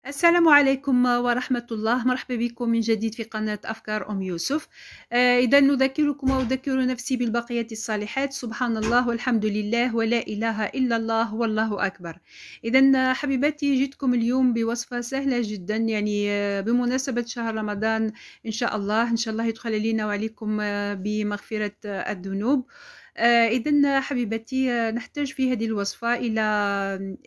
السلام عليكم ورحمة الله. مرحبا بكم من جديد في قناة أفكار أم يوسف. إذا نذكركم وأذكر نفسي بالبقية الصالحات: سبحان الله والحمد لله ولا إله إلا الله والله أكبر. إذا حبيباتي، جيتكم اليوم بوصفة سهلة جدا، يعني بمناسبة شهر رمضان. إن شاء الله يدخل علينا وعليكم بمغفرة الذنوب. إذا حبيبتي، نحتاج في هذه الوصفة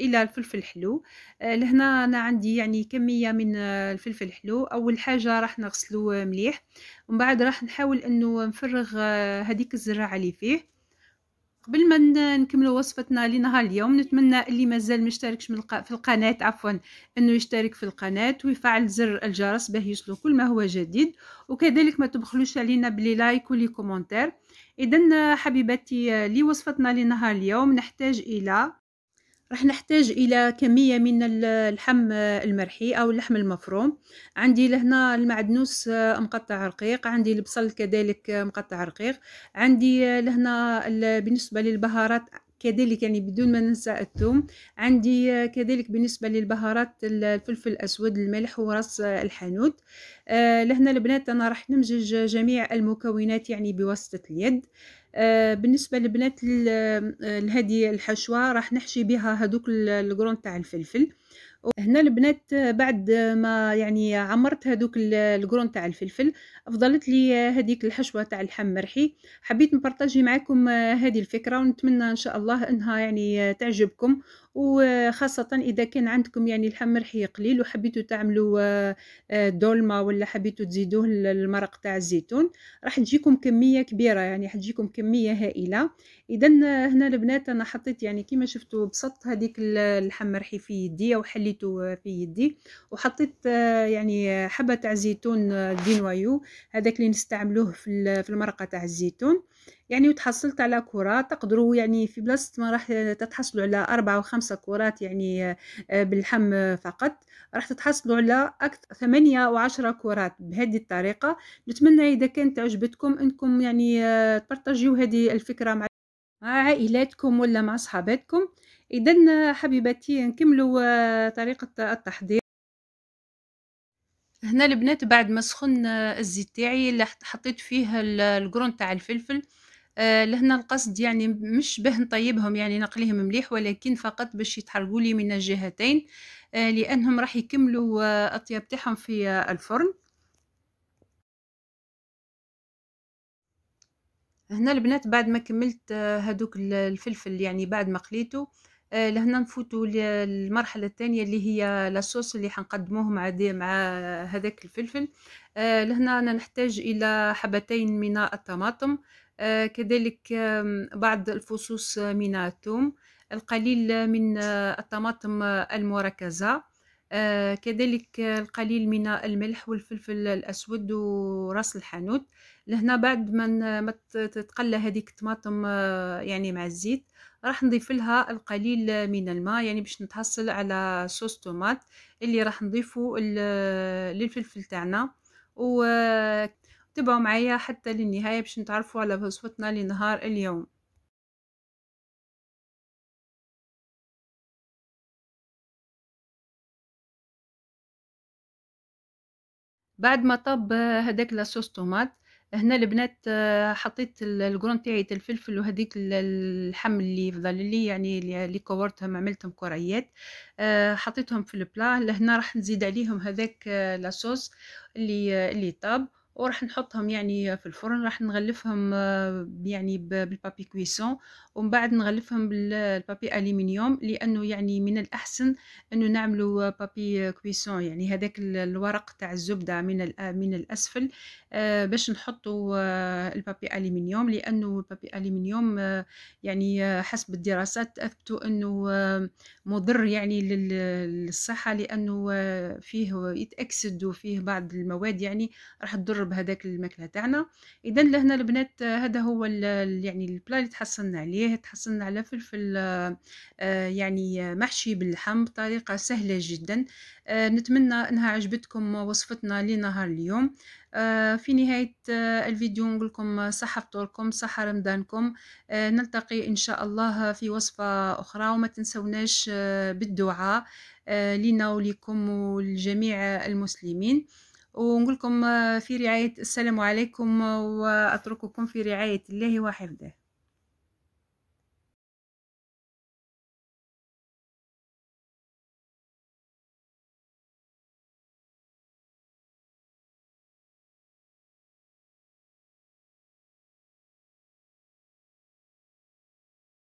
إلى الفلفل الحلو. لهنا أنا عندي يعني كمية من الفلفل الحلو. أول حاجة راح نغسلو مليح، ومن بعد راح نحاول أنه نفرغ هذيك الزراعة اللي فيه. قبل ما نكملوا وصفتنا لنهار اليوم، نتمنى اللي مازال مشتركش في القناة انه يشترك في القناة ويفعل زر الجرس باه يوصلوا كل ما هو جديد، وكذلك ما تبخلوش علينا بلي لايك ولي كومنتير. اذا حبيباتي، لوصفتنا لنهار اليوم راح نحتاج إلى كمية من اللحم المرحي أو اللحم المفروم. عندي لهنا المعدنوس مقطع رقيق، عندي البصل كذلك مقطع رقيق، عندي لهنا بالنسبة للبهارات كذلك يعني بدون ما ننسى الثوم. عندي كذلك بالنسبة للبهارات الفلفل الأسود، الملح وراس الحانوت. لهنا البنات أنا راح نمزج جميع المكونات يعني بواسطة اليد. بالنسبة لبنات لهذه الحشوة راح نحشي بها هذوك القرون تاع الفلفل. هنا البنات بعد ما يعني عمرت هذوك القرون تاع الفلفل، فضلت لي هذيك الحشوه تاع اللحم مرحي. حبيت نبارطاجي معكم هذه الفكره، ونتمنى ان شاء الله انها يعني تعجبكم، وخاصه اذا كان عندكم يعني لحم مرحي قليل وحبيتوا تعملوا دولمه، ولا حبيتوا تزيدوه المرق تاع الزيتون. راح تجيكم كميه كبيره، يعني راح تجيكم كميه هائله. اذا هنا البنات انا حطيت يعني كما شفتوا بسطت هذيك اللحم مرحي في يدي وحليته في يدي، وحطيت يعني حبه تاع زيتون دينوايو، هذاك اللي نستعملوه في المرقه تاع الزيتون يعني. وتحصلت على كرات، تقدروا يعني في بلاصه ما راح تتحصلوا على 4 و5 كرات يعني باللحم فقط، راح تتحصلوا على أكثر 8 و10 كرات بهذه الطريقه. نتمنى اذا كانت عجبتكم انكم يعني تبارطاجيو هذه الفكره مع عائلاتكم ولا مع صحاباتكم. إذن حبيباتي نكملوا طريقة التحضير. هنا البنات بعد ما سخن الزيت تاعي اللي حطيت فيه القرون تاع الفلفل. لهنا القصد يعني مش باه نطيبهم يعني نقليهم مليح، ولكن فقط باش يتحرقوا لي من الجهتين، لأنهم راح يكملوا الطياب تاعهم في الفرن. هنا البنات بعد ما كملت هادوك الفلفل يعني بعد ما قليته، لهنا نفوتوا للمرحلة الثانية اللي هي لاصوص اللي حنقدموه مع هذاك الفلفل. لهنا أنا نحتاج إلى حبتين من الطماطم، كذلك بعض الفصوص من الثوم، القليل من الطماطم المركزة، كذلك القليل من الملح والفلفل الأسود وراس الحانوت. لهنا بعد ما تتقلى هذيك الطماطم يعني مع الزيت، راح نضيف لها القليل من الماء يعني باش نتحصل على صوص طوماط اللي راح نضيفه للفلفل تاعنا. وتابعوا معايا حتى للنهاية باش نتعرفوا على وصفتنا لنهار اليوم. بعد ما طاب هداك لاصوص طوماط، هنا البنات حطيت القرون تاعي تاع الفلفل وهذيك اللحم اللي فضل لي يعني اللي كورتهم عملتهم كريات، حطيتهم في البلا. لهنا راح نزيد عليهم هذاك لاصوص اللي طاب، وراح نحطهم يعني في الفرن. راح نغلفهم يعني بالبابي كويسون، ومن بعد نغلفهم بالبابي الومنيوم، لانه يعني من الاحسن انه نعملوا بابي كويسون يعني هذاك الورق تاع الزبده من الاسفل، باش نحطوا البابي الومنيوم، لانه البابي الومنيوم يعني حسب الدراسات اثبتوا انه مضر يعني للصحه، لانه فيه يتاكسد وفيه بعض المواد يعني راح تضر نقرب هذاك الماكله تاعنا. اذا لهنا البنات هذا هو يعني البلا اللي تحصلنا عليه. تحصلنا على فلفل يعني محشي باللحم بطريقه سهله جدا. نتمنى انها عجبتكم وصفتنا لنهار اليوم. في نهايه الفيديو نقول لكم صحه فطوركم، صحه رمضانكم. نلتقي ان شاء الله في وصفه اخرى، وما تنسوناش بالدعاء لنا ولكم ولجميع المسلمين. ونقول لكم في رعاية السلام عليكم، وأترككم في رعاية الله وحفظه.